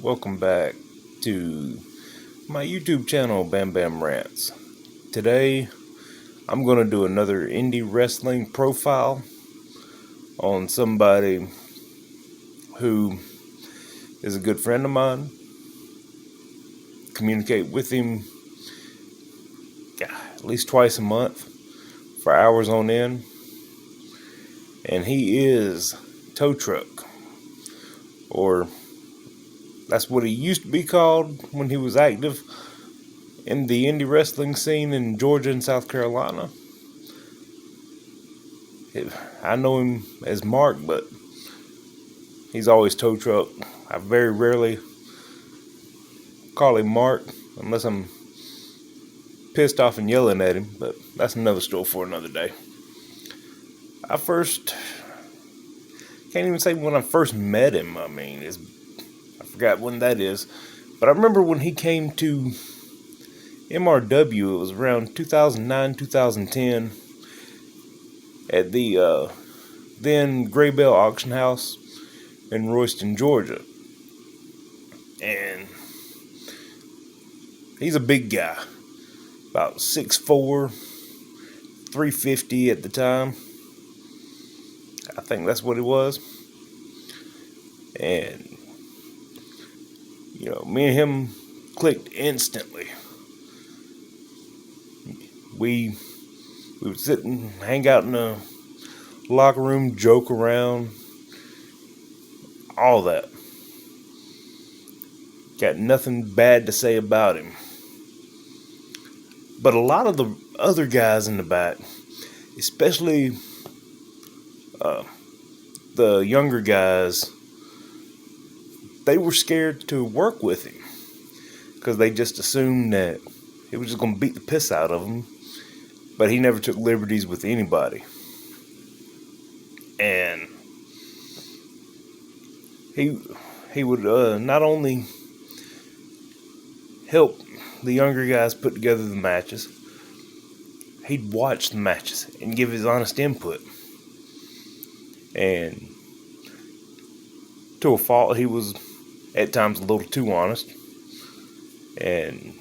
Welcome back to my YouTube channel, Bam Bam Rants. Today, I'm going to do another indie wrestling profile on somebody who is a good friend of mine. Communicate with him at least twice a month for hours on end. And he is Towtruck, or that's what he used to be called when he was active in the indie wrestling scene in Georgia and South Carolina. I know him as Mark, but he's always Towtruck. I very rarely call him Mark unless I'm pissed off and yelling at him, but that's another story for another day. I can't even say when I first met him. I forgot when that is, but I remember when he came to MRW. It was around 2009, 2010 at the then Gray Bell Auction House in Royston, Georgia. And he's a big guy, about 6'4", 350 at the time. I think that's what it was. And me and him clicked instantly. We would sit and hang out in the locker room, joke around, all that. Got nothing bad to say about him. But a lot of the other guys in the back, especially the younger guys, they were scared to work with him because they just assumed that he was just going to beat the piss out of them. But he never took liberties with anybody. And he would not only help the younger guys put together the matches, he'd watch the matches and give his honest input. And to a fault, he was at times a little too honest. And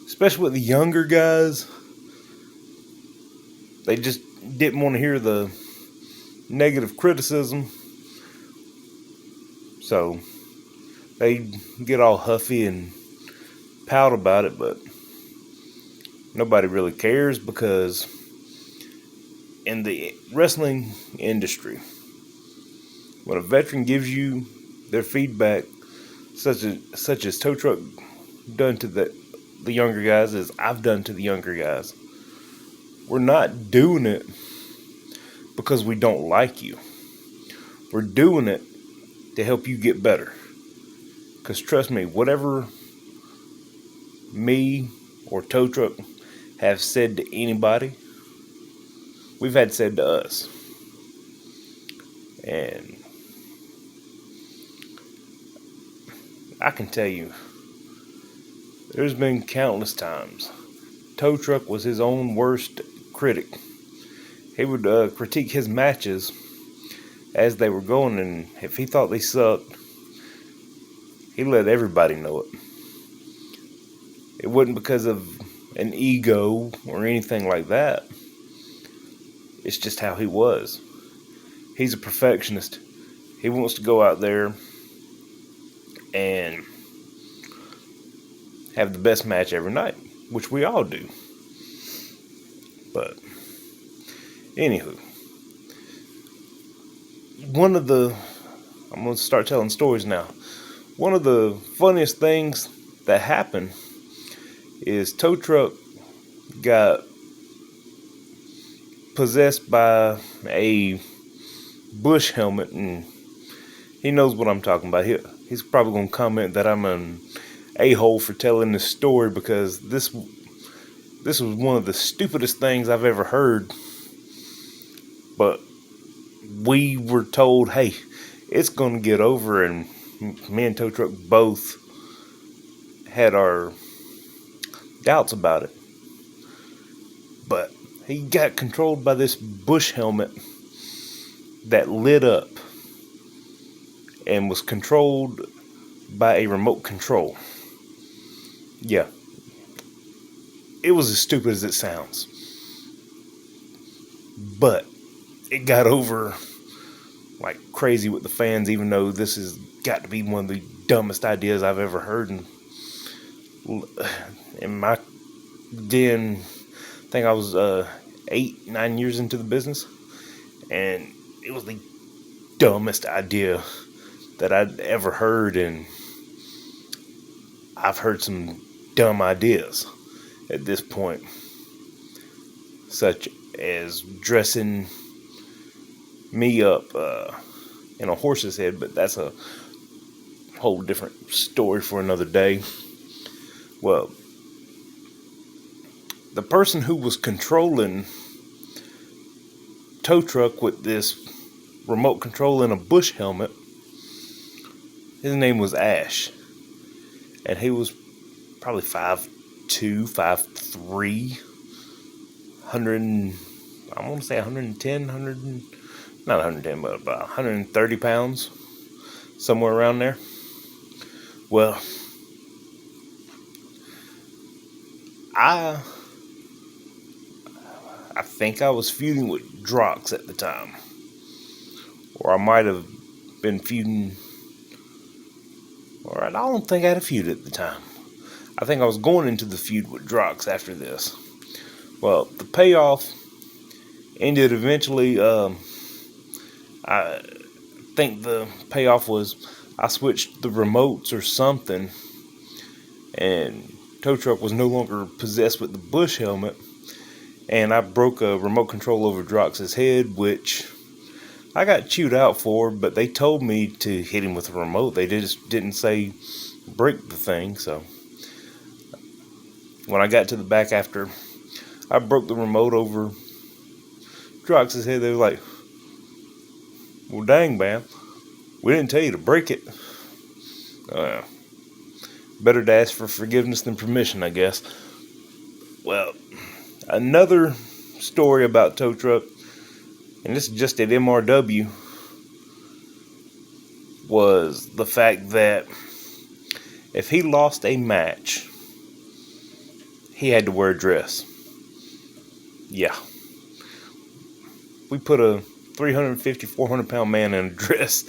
especially with the younger guys, they just didn't want to hear the negative criticism. So they get all huffy and pout about it, but nobody really cares, because in the wrestling industry, when a veteran gives you their feedback, such as Towtruck done to the younger guys, as I've done to the younger guys, we're not doing it because we don't like you. We're doing it to help you get better. Because trust me, whatever me or Towtruck have said to anybody, we've had said to us. And I can tell you, there's been countless times Towtruck was his own worst critic. He would critique his matches as they were going, and if he thought they sucked, he let everybody know it. It wasn't because of an ego or anything like that. It's just how he was. He's a perfectionist. He wants to go out there and have the best match every night, which we all do. But anywho, I'm going to start telling stories now. One of the funniest things that happened is Towtruck got possessed by a bush helmet, and he knows what I'm talking about. He's probably going to comment that I'm an a-hole for telling this story, because this was one of the stupidest things I've ever heard. But we were told, hey, it's going to get over, and me and Towtruck both had our doubts about it. But he got controlled by this bush helmet that lit up. and was controlled by a remote control. Yeah, it was as stupid as it sounds. But it got over like crazy with the fans, even though this has got to be one of the dumbest ideas I've ever heard. And in my then, I think I was 8, 9 years into the business, and it was the dumbest idea that I'd ever heard. And I've heard some dumb ideas at this point, such as dressing me up in a horse's head, but that's a whole different story for another day. Well, the person who was controlling Towtruck with this remote control in a bush helmet, his name was Ash, and he was probably 5'2", 5'3", 100. I want to say 110, 100, not 110, but about 130 pounds, somewhere around there. Well, I think I was feuding with Drox at the time, or I might have been feuding, or I don't think I had a feud at the time. I think I was going into the feud with Drox after this. Well, the payoff ended eventually. I think the payoff was I switched the remotes or something, and Towtruck was no longer possessed with the bush helmet, and I broke a remote control over Drox's head, which I got chewed out for, but they told me to hit him with a remote. They just didn't say break the thing. So when I got to the back after I broke the remote over Drox's head, they were like, well, dang, man, we didn't tell you to break it. Better to ask for forgiveness than permission, I guess. Well, another story about Towtruck, and this is just at MRW, was the fact that if he lost a match, he had to wear a dress. Yeah. We put a 350, 400 pound man in a dress.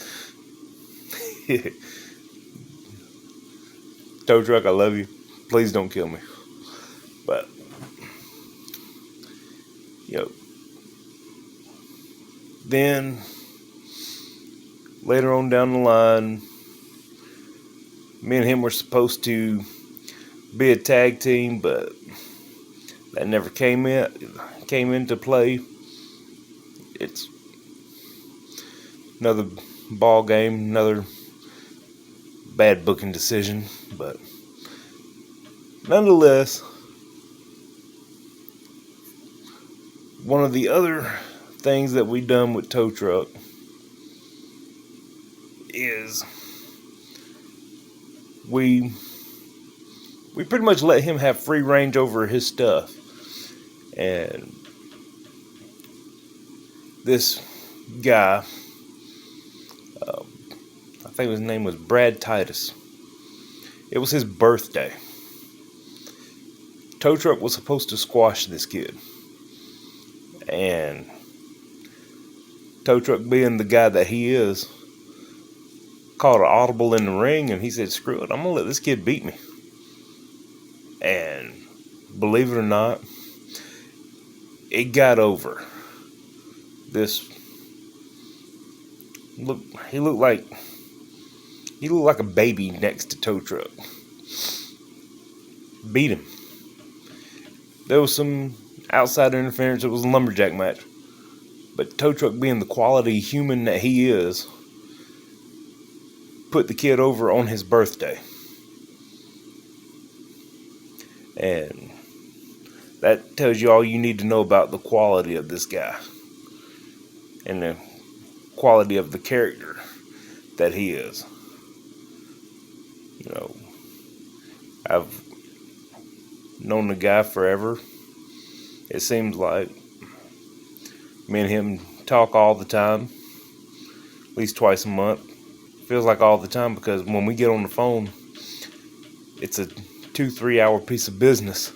Towtruck, I love you. Please don't kill me. But, then later on down the line, me and him were supposed to be a tag team, but that never came into play. It's another ball game, another bad booking decision, but nonetheless, one of the other things that we done with Towtruck is we pretty much let him have free range over his stuff. And this guy, I think his name was Brad Titus. It was his birthday. Towtruck was supposed to squash this kid. And Towtruck, being the guy that he is, called an audible in the ring, and he said, screw it, I'm going to let this kid beat me. And believe it or not, it got over. He looked like a baby next to Towtruck. Beat him. There was some outside interference. It was a lumberjack match. But Towtruck, being the quality human that he is, put the kid over on his birthday. And that tells you all you need to know about the quality of this guy. And the quality of the character that he is. I've known the guy forever. It seems like me and him talk all the time, at least twice a month. Feels like all the time, because when we get on the phone, it's a 2-3 hour piece of business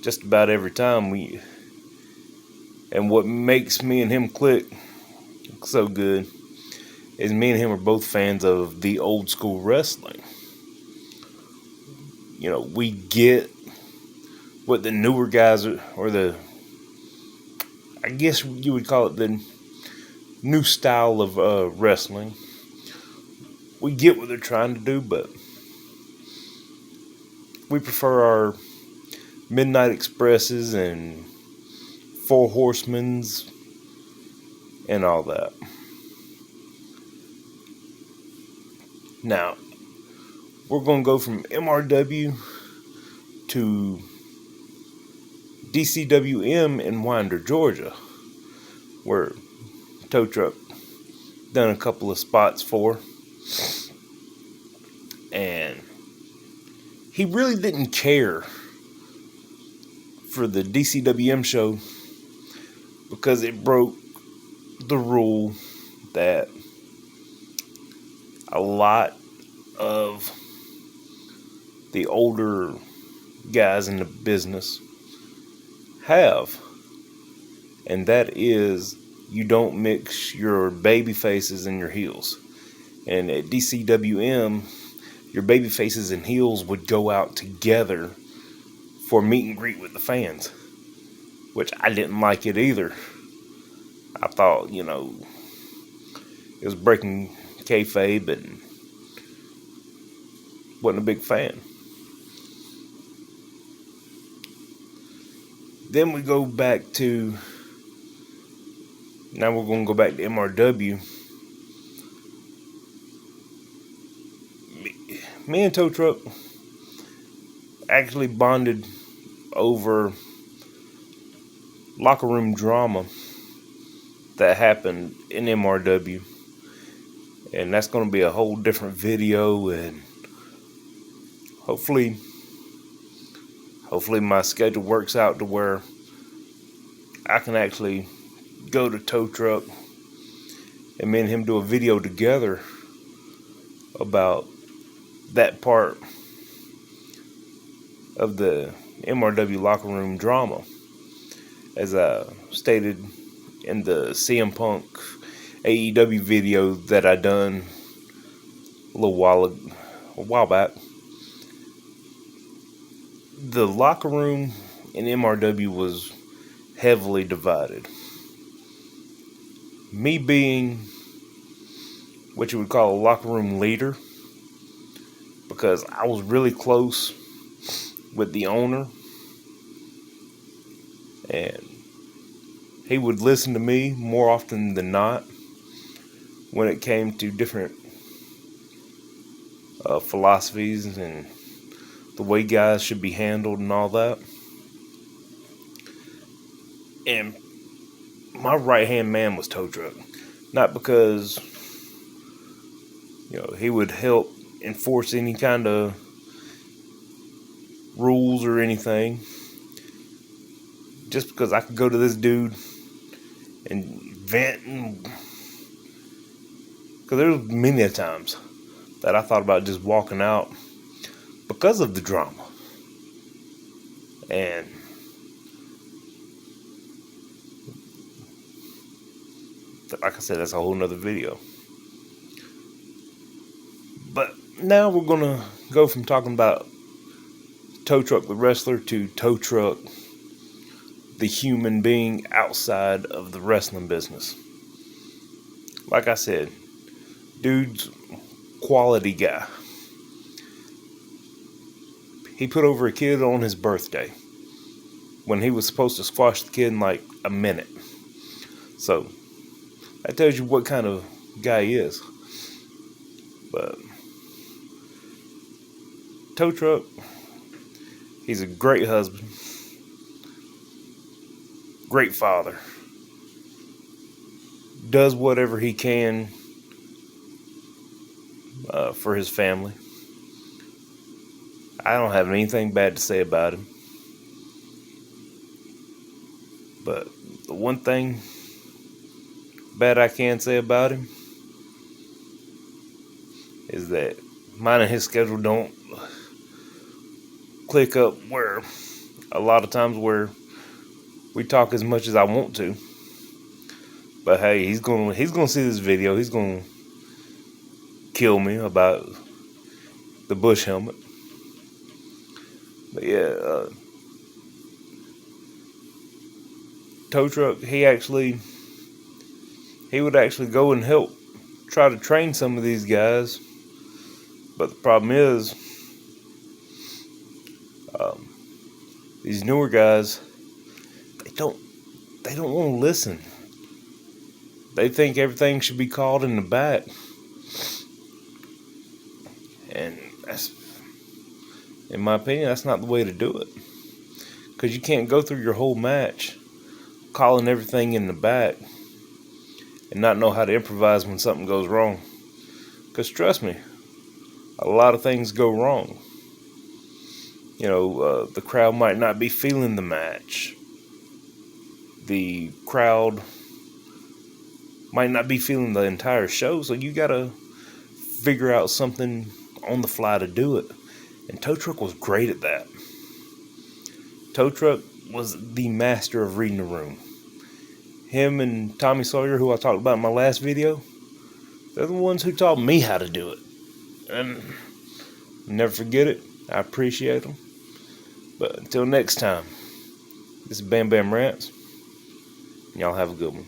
just about every time. And what makes me and him click so good is me and him are both fans of the old school wrestling. We get what the newer guys or I guess you would call it the new style of wrestling. We get what they're trying to do, but we prefer our Midnight Expresses and Four Horsemen's and all that. Now, we're going to go from MRW to DCWM in Winder, Georgia, where Towtruck done a couple of spots for. And he really didn't care for the DCWM show because it broke the rule that a lot of the older guys in the business have, and that is you don't mix your baby faces and your heels. And at DCWM, your baby faces and heels would go out together for meet and greet with the fans, which I didn't like it either. I thought, it was breaking kayfabe, and wasn't a big fan. Then we go back to, now we're going to go back to MRW. Me and Towtruck actually bonded over locker room drama that happened in MRW, and that's going to be a whole different video. And hopefully my schedule works out to where I can actually go to Towtruck and me and him do a video together about that part of the MRW locker room drama, as I stated in the CM Punk AEW video that I done a while back. The locker room in MRW was heavily divided. Me being what you would call a locker room leader, because I was really close with the owner, and he would listen to me more often than not when it came to different philosophies and the way guys should be handled and all that. And my right-hand man was Towtruck. Not because, he would help enforce any kind of rules or anything. Just because I could go to this dude and vent. Because there was many a times that I thought about just walking out because of the drama. And like I said, that's a whole nother video. But now we're going to go from talking about Towtruck the wrestler to Towtruck the human being outside of the wrestling business. Like I said, dude's quality guy. He put over a kid on his birthday when he was supposed to squash the kid in like a minute. So that tells you what kind of guy he is. But Towtruck, he's a great husband, great father, does whatever he can for his family. I don't have anything bad to say about him. But the one thing bad I can say about him, is that mine and his schedule don't click up where a lot of times where we talk as much as I want to. But hey, he's gonna see this video. He's gonna kill me about the Bush helmet. But yeah, Towtruck, he would actually go and help try to train some of these guys. But the problem is, these newer guys, they don't want to listen. They think everything should be called in the back, and that's, in my opinion, that's not the way to do it. Because you can't go through your whole match calling everything in the back and not know how to improvise when something goes wrong. Because trust me, a lot of things go wrong. You know, the crowd might not be feeling the match. The crowd might not be feeling the entire show, so you gotta figure out something on the fly to do it. And Towtruck was great at that. Towtruck was the master of reading the room. Him and Tommy Sawyer, who I talked about in my last video, they're the ones who taught me how to do it. And never forget it. I appreciate them. But until next time, this is Bam Bam Rants. Y'all have a good one.